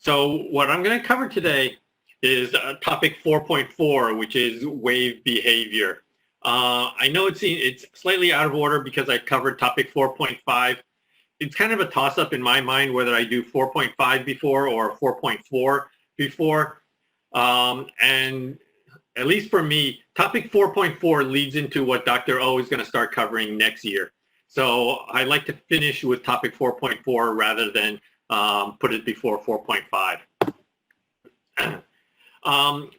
So what I'm going to cover today is topic 4.4, which is wave behavior. I know it's slightly out of order because I covered topic 4.5. It's kind of a toss-up in my mind whether I do 4.5 before or 4.4 before. And at least for me, topic 4.4 leads into what Dr. O is going to start covering next year. So I like to finish with topic 4.4 rather than put it before 4.5.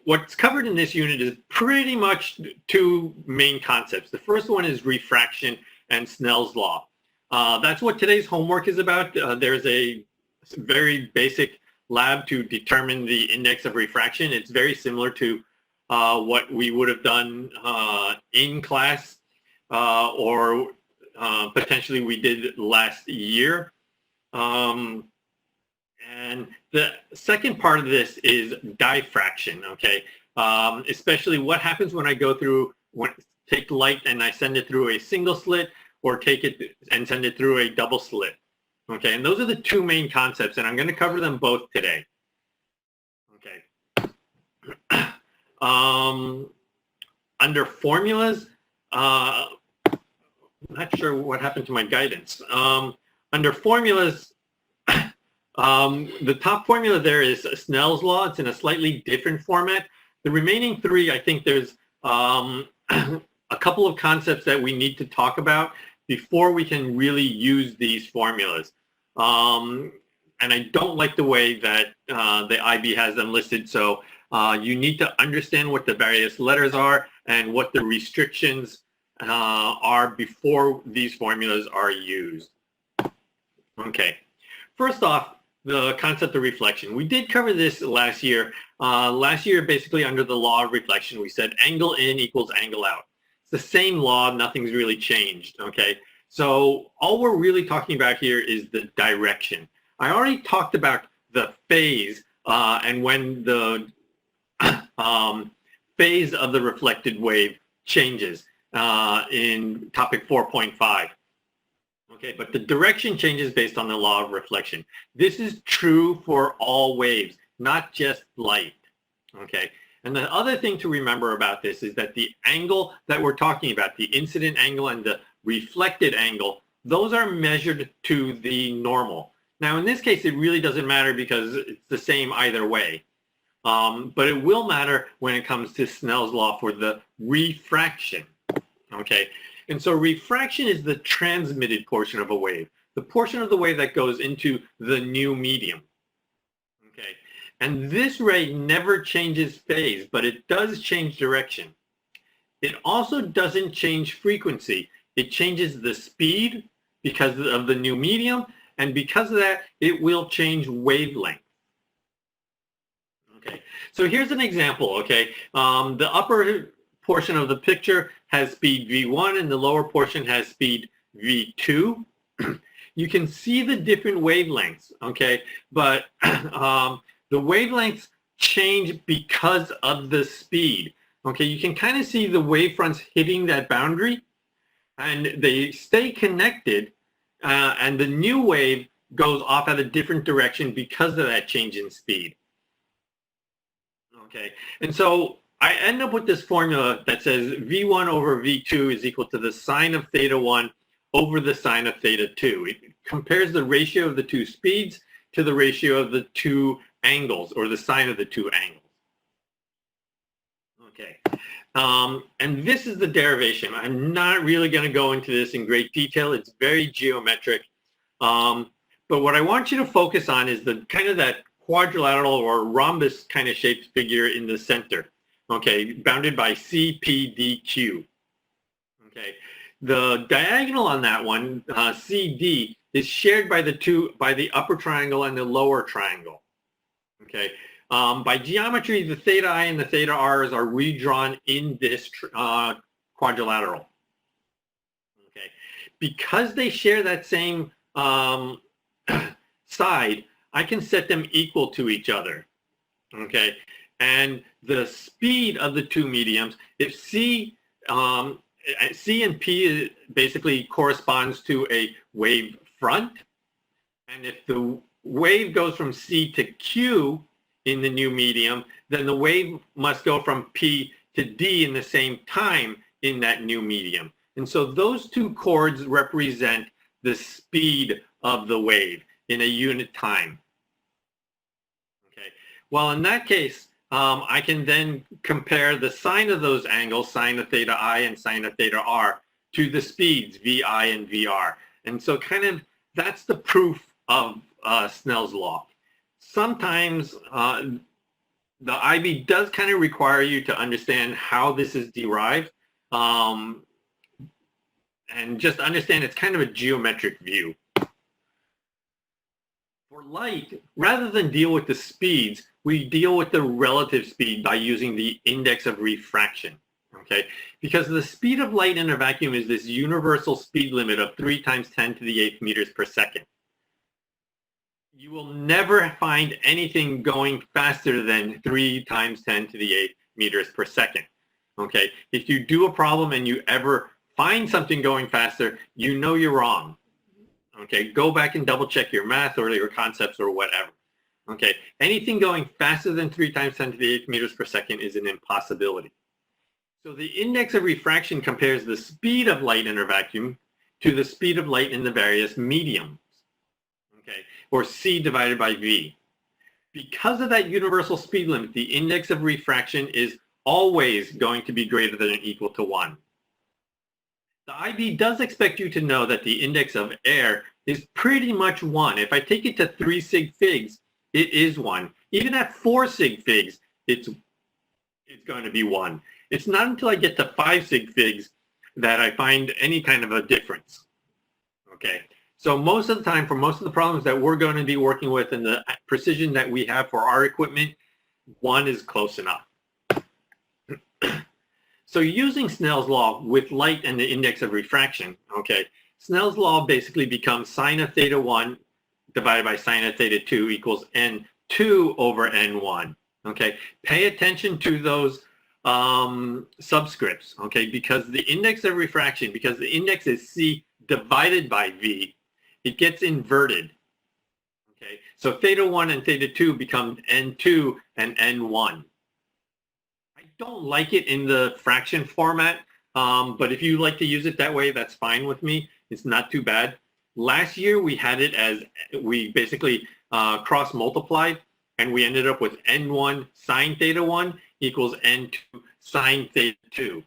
What's covered in this unit is pretty much two main concepts. The first one is refraction and Snell's law. That's what today's homework is about. There's a very basic lab to determine the index of refraction. It's very similar to what we would have done in class or potentially we did last year. And the second part of this is diffraction, okay? Especially what happens when I go through, take light and I send it through a single slit or take it and send it through a double slit, okay? And those are the two main concepts, and I'm going to cover them both today, okay? Under formulas, I'm not sure what happened to my guidance. Under formulas, the top formula there is Snell's law. It's in a slightly different format. The remaining three, I think there's a couple of concepts that we need to talk about before we can really use these formulas. And I don't like the way that the IB has them listed. So you need to understand what the various letters are and what the restrictions are before these formulas are used. Okay. First off, the concept of reflection. We did cover this last year. Last year, basically under the law of reflection, we said angle in equals angle out. It's the same law, nothing's really changed, okay? So all we're really talking about here is the direction. I already talked about the phase and when the phase of the reflected wave changes in topic 4.5. Okay, but the direction changes based on the law of reflection. This is true for all waves, not just light, okay? And the other thing to remember about this is that the angle that we're talking about, the incident angle and the reflected angle, those are measured to the normal. Now, in this case, it really doesn't matter because it's the same either way. But it will matter when it comes to Snell's law for the refraction, okay? And so refraction is the transmitted portion of a wave, the portion of the wave that goes into the new medium, okay? And this ray never changes phase, but it does change direction. It also doesn't change frequency. It changes the speed because of the new medium, and because of that, it will change wavelength. Okay, so here's an example, okay? The upper portion of the picture has speed v1 and the lower portion has speed v2. You can see the different wavelengths, okay? But the wavelengths change because of the speed, okay? You can kind of see the wavefronts hitting that boundary and they stay connected and the new wave goes off at a different direction because of that change in speed. Okay, and so I end up with this formula that says V1 over V2 is equal to the sine of theta 1 over the sine of theta 2. It compares the ratio of the two speeds to the ratio of the two angles, or the sine of the two angles. Okay, and this is the derivation. I'm not really going to go into this in great detail. It's very geometric. But what I want you to focus on is the kind of that quadrilateral or rhombus kind of shaped figure in the center, okay, bounded by CPDQ. Okay, the diagonal on that one, CD, is shared by the upper triangle and the lower triangle. Okay, by geometry, the theta I and the theta R's are redrawn in this quadrilateral. Okay, because they share that same side, I can set them equal to each other, okay? And the speed of the two mediums, if C and P basically corresponds to a wave front, and if the wave goes from C to Q in the new medium, then the wave must go from P to D in the same time in that new medium. And so those two chords represent the speed of the wave in a unit time. Okay. Well, in that case, I can then compare the sine of those angles, sine of theta I and sine of theta R, to the speeds VI and VR. And so kind of that's the proof of Snell's law. Sometimes the IB does kind of require you to understand how this is derived, and just understand it's kind of a geometric view. For light, rather than deal with the speeds, we deal with the relative speed by using the index of refraction, okay? Because the speed of light in a vacuum is this universal speed limit of 3 times 10 to the 8th meters per second. You will never find anything going faster than 3 times 10 to the 8th meters per second, okay? If you do a problem and you ever find something going faster, you know you're wrong. Okay, go back and double check your math or your concepts or whatever. Okay, anything going faster than 3 times 10 to the 8th meters per second is an impossibility. So the index of refraction compares the speed of light in a vacuum to the speed of light in the various mediums, okay, or C divided by V. Because of that universal speed limit, the index of refraction is always going to be greater than or equal to 1. The IB does expect you to know that the index of air is pretty much 1. If I take it to 3 sig figs, it is 1. Even at 4 sig figs, it's going to be 1. It's not until I get to 5 sig figs that I find any kind of a difference. Okay, so most of the time, for most of the problems that we're going to be working with and the precision that we have for our equipment, 1 is close enough. So using Snell's law with light and the index of refraction, okay, Snell's law basically becomes sine of theta 1 divided by sine of theta 2 equals n2 over n1, okay? Pay attention to those subscripts, okay, because the index of refraction, because the index is C divided by V, it gets inverted, okay? So theta 1 and theta 2 become n2 and n1. Don't like it in the fraction format, but if you like to use it that way, that's fine with me. It's not too bad. Last year we had it as we basically cross multiplied, and we ended up with n1 sine theta 1 equals n2 sine theta 2.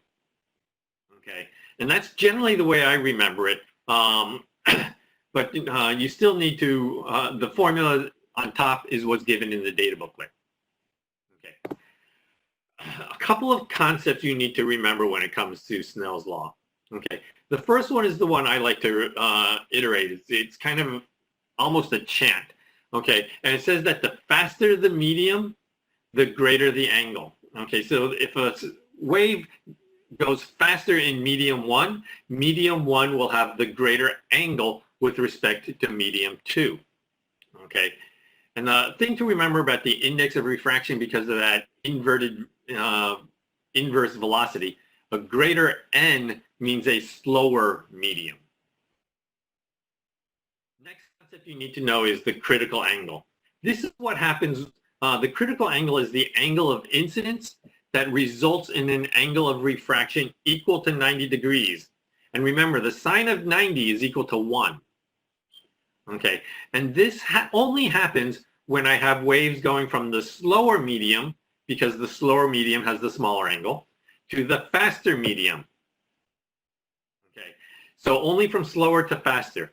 Okay, and that's generally the way I remember it. But you still need to, the formula on top is what's given in the data booklet. Okay. A couple of concepts you need to remember when it comes to Snell's law. Okay, the first one is the one I like to iterate. It's kind of almost a chant. Okay, and it says that the faster the medium, the greater the angle. Okay, so if a wave goes faster in medium 1 will have the greater angle with respect to medium 2. Okay, and the thing to remember about the index of refraction, because of that inverse velocity, a greater n means a slower medium. Next concept you need to know is the critical angle. This is what happens. The critical angle is the angle of incidence that results in an angle of refraction equal to 90 degrees. And remember, the sine of 90 is equal to 1. Okay, and this only happens when I have waves going from the slower medium, because the slower medium has the smaller angle, to the faster medium. Okay, so only from slower to faster.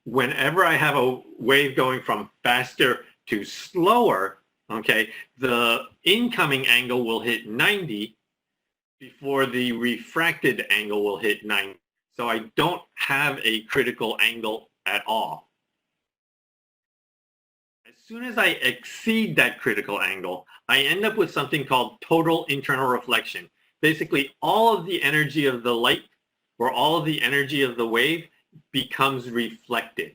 Whenever I have a wave going from faster to slower, okay, the incoming angle will hit 90 before the refracted angle will hit 90. So I don't have a critical angle at all. As soon as I exceed that critical angle, I end up with something called total internal reflection. Basically, all of the energy of the light or all of the energy of the wave becomes reflected.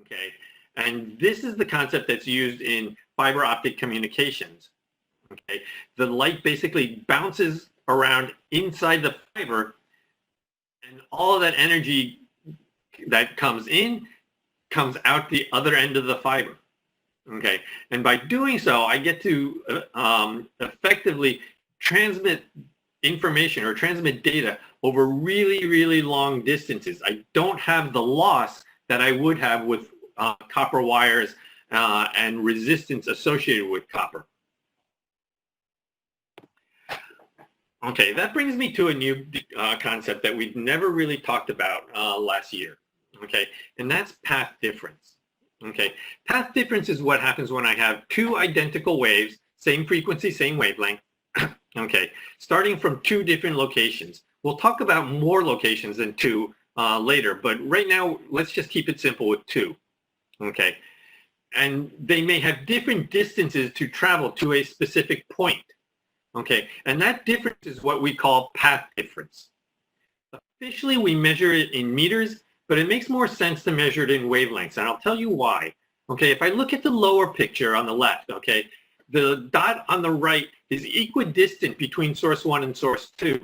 Okay, and this is the concept that's used in fiber optic communications. Okay, the light basically bounces around inside the fiber, and all of that energy that comes in comes out the other end of the fiber. Okay, and by doing so, I get to effectively transmit information or transmit data over really, really long distances. I don't have the loss that I would have with copper wires and resistance associated with copper. Okay, that brings me to a new concept that we've never really talked about last year. Okay, and that's path difference. Okay, path difference is what happens when I have two identical waves, same frequency, same wavelength, okay, starting from two different locations. We'll talk about more locations than two later, but right now, let's just keep it simple with two, okay? And they may have different distances to travel to a specific point, okay? And that difference is what we call path difference. Officially, we measure it in meters, but it makes more sense to measure it in wavelengths, and I'll tell you why. Okay, if I look at the lower picture on the left, okay, the dot on the right is equidistant between source 1 and source 2.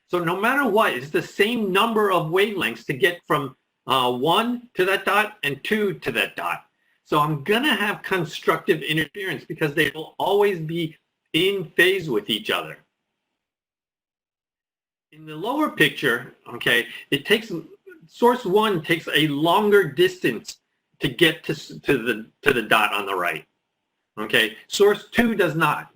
So no matter what, it's the same number of wavelengths to get from 1 to that dot and 2 to that dot. So I'm going to have constructive interference because they will always be in phase with each other. In the lower picture, okay, it takes source 1 takes a longer distance to get to the dot on the right. Okay, source 2 does not.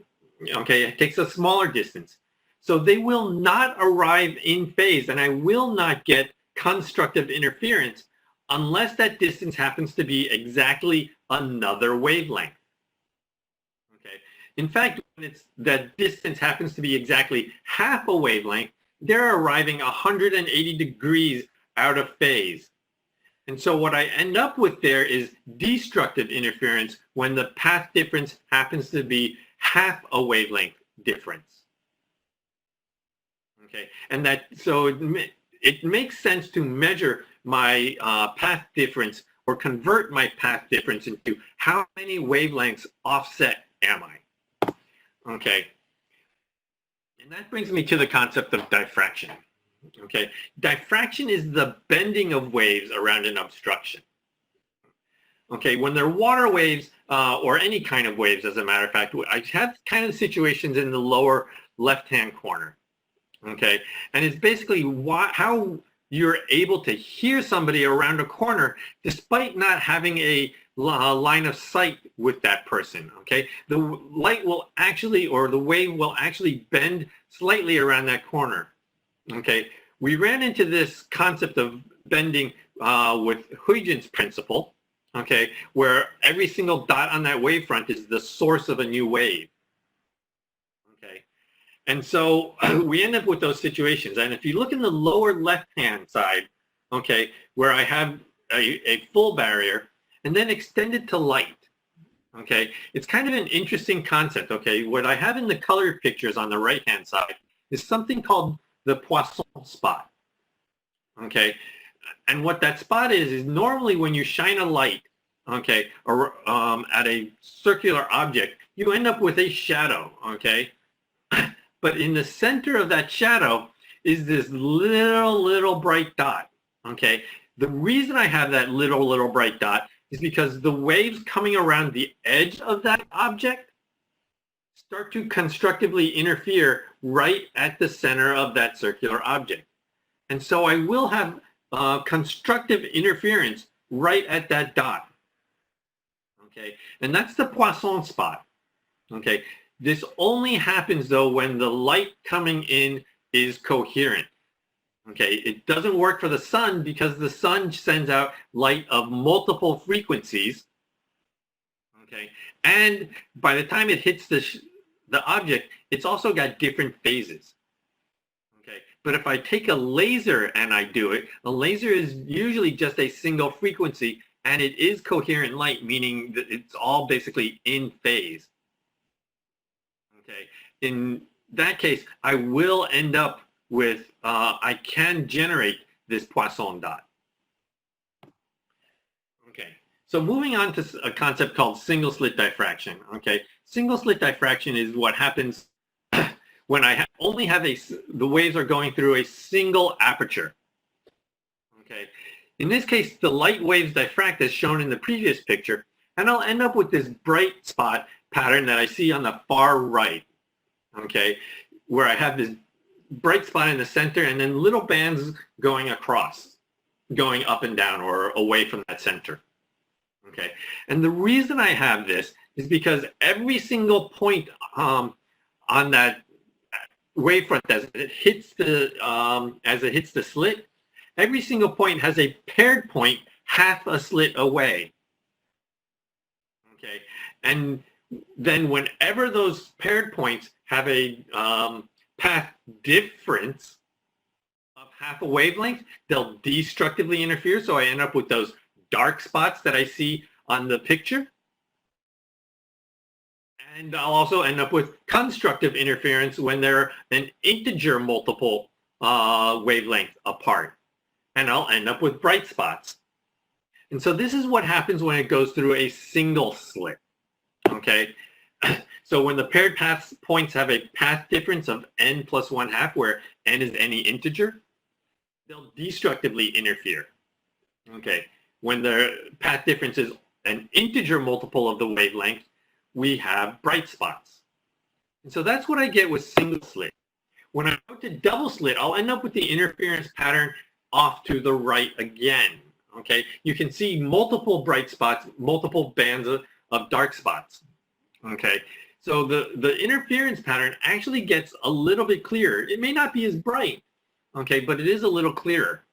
Okay, it takes a smaller distance. So they will not arrive in phase, and I will not get constructive interference unless that distance happens to be exactly another wavelength. Okay, in fact, when that distance happens to be exactly half a wavelength, they're arriving 180 degrees out of phase. And so what I end up with there is destructive interference when the path difference happens to be half a wavelength difference. Okay, and that so it makes sense to measure my path difference or convert my path difference into how many wavelengths offset am I? Okay, and that brings me to the concept of diffraction. Okay, diffraction is the bending of waves around an obstruction. Okay, when they're water waves or any kind of waves, as a matter of fact, I have kind of situations in the lower left-hand corner. Okay, and it's basically how you're able to hear somebody around a corner despite not having a line of sight with that person. Okay, the light will actually, or the wave will actually bend slightly around that corner. Okay, we ran into this concept of bending with Huygens principle, okay, where every single dot on that wavefront is the source of a new wave. Okay, and so we end up with those situations. And if you look in the lower left-hand side, okay, where I have a full barrier and then extended to light, okay, it's kind of an interesting concept, okay. What I have in the colored pictures on the right-hand side is something called the Poisson spot, okay? And what that spot is normally when you shine a light, okay, or at a circular object, you end up with a shadow, okay? But in the center of that shadow is this little bright dot, okay? The reason I have that little bright dot is because the waves coming around the edge of that object start to constructively interfere right at the center of that circular object. And so I will have constructive interference right at that dot. Okay, and that's the Poisson spot. Okay, this only happens though when the light coming in is coherent. Okay, it doesn't work for the sun because the sun sends out light of multiple frequencies. Okay, and by the time it hits the object, it's also got different phases. Okay, but if I take a laser and I do it, a laser is usually just a single frequency and it is coherent light, meaning that it's all basically in phase. Okay, in that case, I will end up with, I can generate this Poisson dot. Okay, so moving on to a concept called single slit diffraction. Okay, single slit diffraction is what happens when I the waves are going through a single aperture. Okay, In this case, the light waves diffract as shown in the previous picture, and I'll end up with this bright spot pattern that I see on the far right, okay, where I have this bright spot in the center and then little bands going across, going up and down or away from that center. Okay, and the reason I have this is because every single point on that wavefront as it hits the slit, every single point has a paired point half a slit away. Okay, and then whenever those paired points have a path difference of half a wavelength, they'll destructively interfere. So I end up with those dark spots that I see on the picture. And I'll also end up with constructive interference when they're an integer multiple wavelength apart. And I'll end up with bright spots. And so this is what happens when it goes through a single slit. Okay, so when the paired path points have a path difference of n plus 1/2, where n is any integer, they'll destructively interfere. Okay, when the path difference is an integer multiple of the wavelength, we have bright spots. And so that's what I get with single slit. When I go to double slit, I'll end up with the interference pattern off to the right again. Okay, you can see multiple bright spots, multiple bands of dark spots. Okay, so the interference pattern actually gets a little bit clearer. It may not be as bright, okay, but it is a little clearer.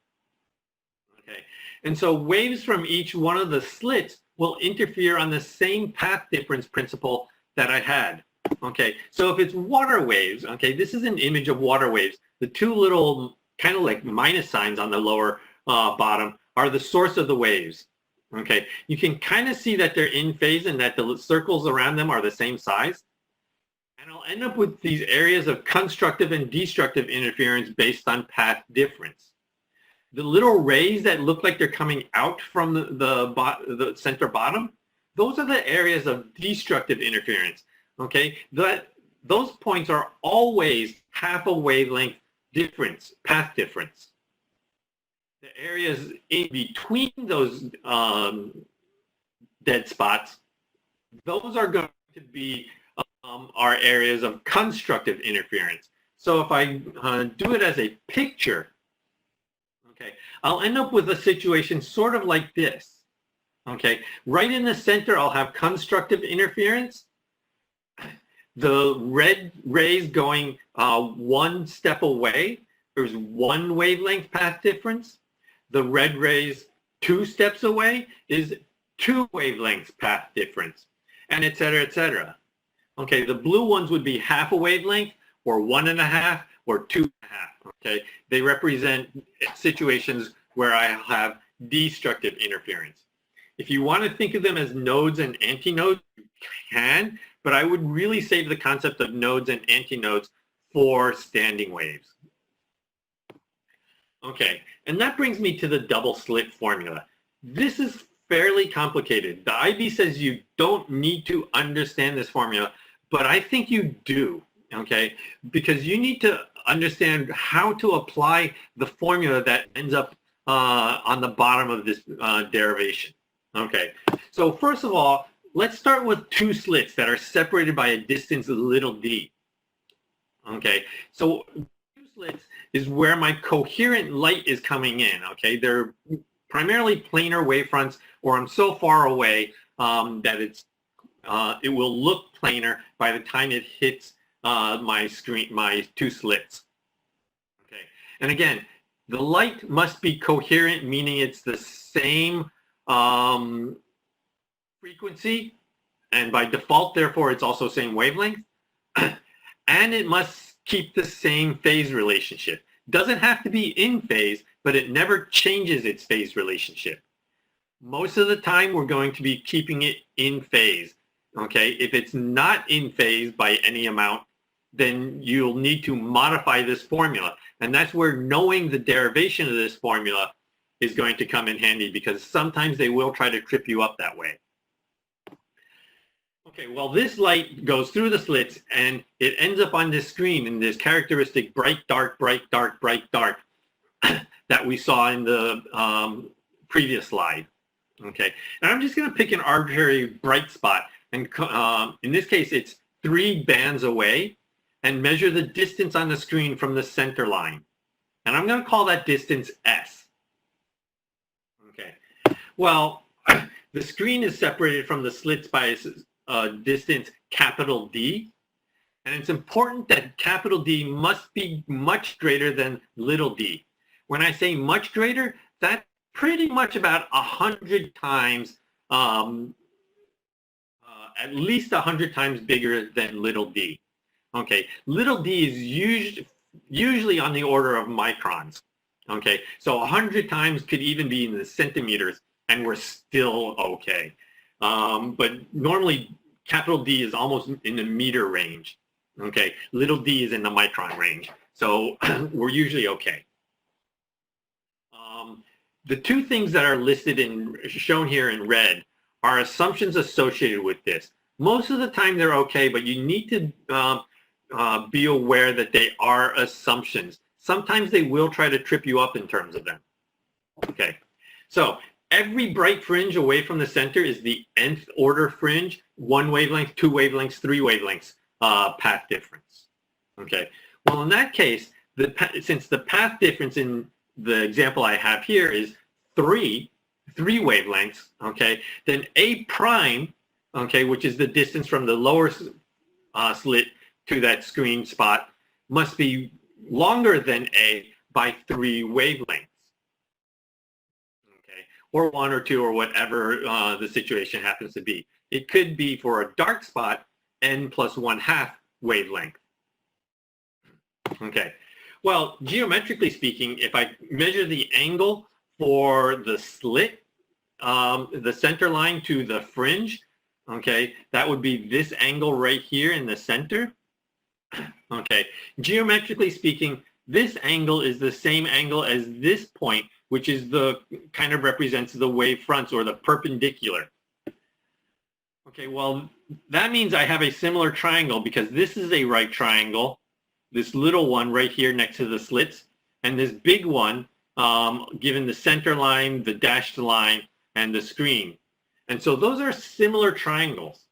Okay, and so waves from each one of the slits will interfere on the same path difference principle that I had. Okay, so if it's water waves, okay, this is an image of water waves. The two little kind of like minus signs on the lower bottom are the source of the waves. Okay, you can kind of see that they're in phase and that the circles around them are the same size. And I'll end up with these areas of constructive and destructive interference based on path difference. The little rays that look like they're coming out from the center bottom, those are the areas of destructive interference. Okay, those points are always half a wavelength difference, path difference. The areas in between those dead spots, those are going to be our areas of constructive interference. So if I do it as a picture, okay, I'll end up with a situation sort of like this. Okay, right in the center, I'll have constructive interference. The red rays going one step away, there's one wavelength path difference. The red rays 2 steps away is 2 wavelengths path difference, and et cetera, et cetera. Okay, the blue ones would be half a wavelength, or 1.5, or 2.5. Okay, they represent situations where I have destructive interference. If you want to think of them as nodes and antinodes, you can, but I would really save the concept of nodes and antinodes for standing waves. Okay, and that brings me to the double slit formula. This is fairly complicated. The IB says you don't need to understand this formula, but I think you do, okay? Because you need to understand how to apply the formula that ends up on the bottom of this derivation. Okay, so first of all, let's start with 2 slits that are separated by a distance little d. Okay, so 2 slits is where my coherent light is coming in. Okay, they're primarily planar wavefronts, or I'm so far away that it will look planar by the time it hits my 2 slits. Okay, and again, the light must be coherent, meaning it's the same frequency, and by default, therefore, it's also same wavelength, and it must keep the same phase relationship. Doesn't have to be in phase, but it never changes its phase relationship. Most of the time, we're going to be keeping it in phase. Okay, if it's not in phase by any amount, then you'll need to modify this formula. And that's where knowing the derivation of this formula is going to come in handy, because sometimes they will try to trip you up that way. Okay, well, this light goes through the slits and it ends up on this screen in this characteristic bright, dark, bright, dark, bright, dark that we saw in the previous slide. Okay, and I'm just going to pick an arbitrary bright spot, and in this case, it's 3 bands away, and measure the distance on the screen from the center line. And I'm going to call that distance S. Okay, well, the screen is separated from the slits by a distance capital D, and it's important that capital D must be much greater than little d. When I say much greater, that's pretty much about 100 times, at least 100 times bigger than little d. Okay, little d is usually on the order of microns. Okay, so 100 times could even be in the centimeters, and we're still okay. But normally, capital D is almost in the meter range. Okay, little d is in the micron range, so we're usually okay. The 2 things that are listed in, shown here in red, are assumptions associated with this. Most of the time they're okay, but you need to be aware that they are assumptions. Sometimes they will try to trip you up in terms of them. Okay, so every bright fringe away from the center is the nth order fringe, 1 wavelength, 2 wavelengths, 3 wavelengths path difference. Okay, well in that case, since the path difference in the example I have here is 3 wavelengths, okay, then A prime, okay, which is the distance from the lower slit to that screen spot, must be longer than A by 3 wavelengths, okay, or 1 or 2 or whatever the situation happens to be. It could be for a dark spot, n plus 1/2 wavelength. Okay, well, geometrically speaking, if I measure the angle for the slit, the center line to the fringe, okay, that would be this angle right here in the center. Okay, geometrically speaking, this angle is the same angle as this point, which is the kind of represents the wave fronts or the perpendicular. Okay, well, that means I have a similar triangle because this is a right triangle, this little one right here next to the slits, and this big one given the center line, the dashed line, and the screen. And so those are similar triangles.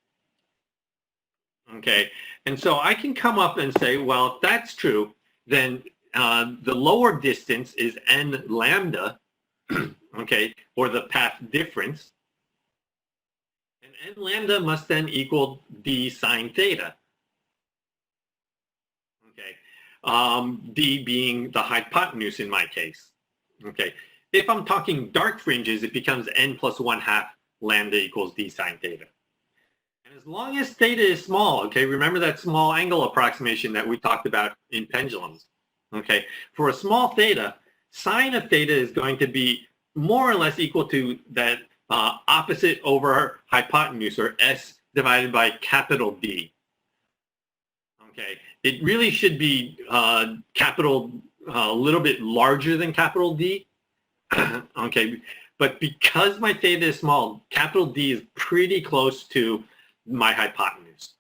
Okay, and so I can come up and say, well, if that's true, then the lower distance is n lambda, okay, or the path difference. And n lambda must then equal d sine theta. Okay, d being the hypotenuse in my case. Okay, if I'm talking dark fringes, it becomes n plus 1/2 lambda equals d sine theta. And as long as theta is small, okay, remember that small angle approximation that we talked about in pendulums. Okay, for a small theta, sine of theta is going to be more or less equal to that opposite over hypotenuse, or s divided by capital D. Okay, it really should be capital a little bit larger than capital D. Okay, but because my theta is small, capital D is pretty close to my hypotenuse.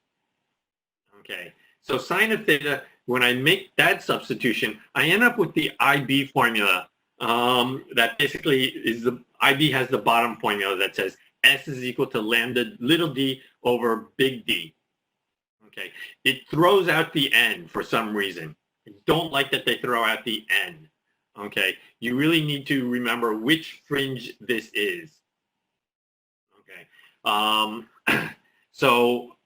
Okay, so sine of theta, when I make that substitution, I end up with the IB formula that basically is the IB has the bottom formula that says S is equal to lambda little d over big D. Okay, it throws out the n for some reason. I don't like that they throw out the n. Okay, you really need to remember which fringe this is. Okay, so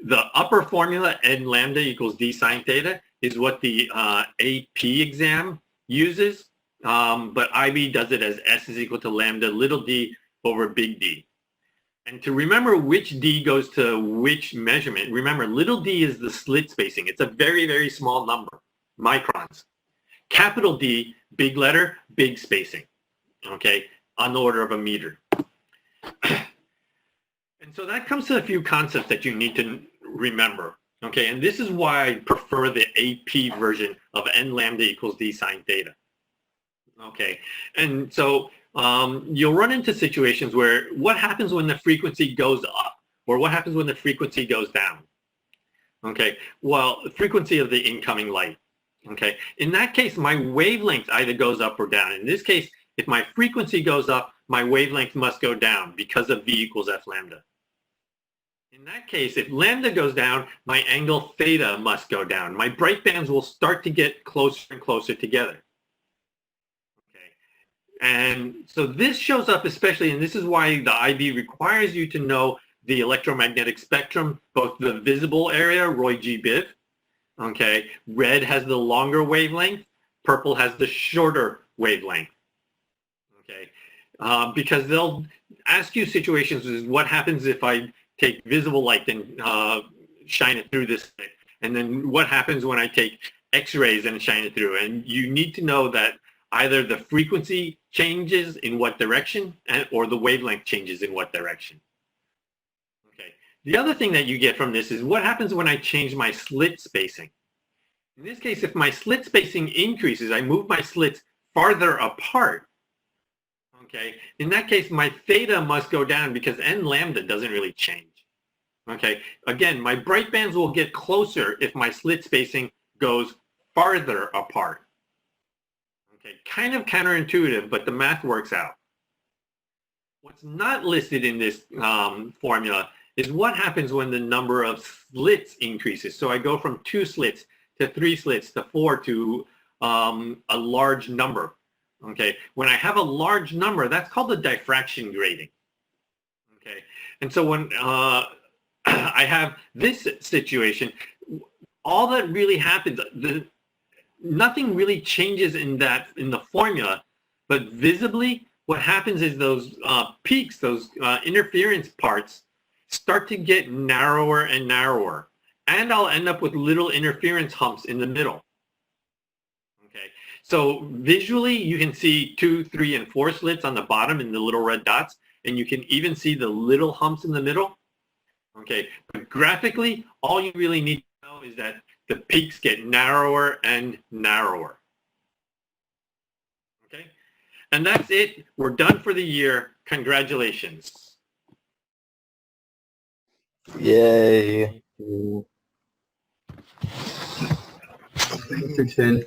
the upper formula, n lambda equals d sine theta, is what the AP exam uses, but IB does it as S is equal to lambda little d over big D. And to remember which D goes to which measurement, remember little d is the slit spacing. It's a very, very small number, microns. Capital D, big letter, big spacing, okay, on the order of a meter. And so that comes to a few concepts that you need to remember, okay, and this is why I prefer the AP version of n lambda equals d sine theta. Okay, and so you'll run into situations where what happens when the frequency goes up, or what happens when the frequency goes down? Okay, well, the frequency of the incoming light. Okay, in that case, my wavelength either goes up or down. In this case, if my frequency goes up, my wavelength must go down because of V equals F lambda. In that case, if lambda goes down, my angle theta must go down. My bright bands will start to get closer and closer together. Okay. And so this shows up especially, and this is why the IB requires you to know the electromagnetic spectrum, both the visible area, Roy G. Biv. Okay. Red has the longer wavelength. Purple has the shorter wavelength. Okay. Because they'll ask you situations is what happens if I take visible light and shine it through this thing, and then what happens when I take X-rays and shine it through. And you need to know that either the frequency changes in what direction or the wavelength changes in what direction. Okay. The other thing that you get from this is what happens when I change my slit spacing. In this case, if my slit spacing increases, I move my slits farther apart. Okay. In that case, my theta must go down because n lambda doesn't really change. Okay. Again, my bright bands will get closer if my slit spacing goes farther apart. Okay. Kind of counterintuitive, but the math works out. What's not listed in this formula is what happens when the number of slits increases. So I go from 2 slits to 3 slits to 4 to a large number. Okay, when I have a large number, that's called the diffraction grading. Okay, and so when I have this situation, all that really happens, nothing really changes in the formula, but visibly, what happens is those peaks, those interference parts, start to get narrower and narrower, and I'll end up with little interference humps in the middle. Okay, so visually you can see 2, 3, and 4 slits on the bottom in the little red dots, and you can even see the little humps in the middle. Okay, but graphically, all you really need to know is that the peaks get narrower and narrower. Okay, and that's it. We're done for the year. Congratulations. Yay. Mr. Chen.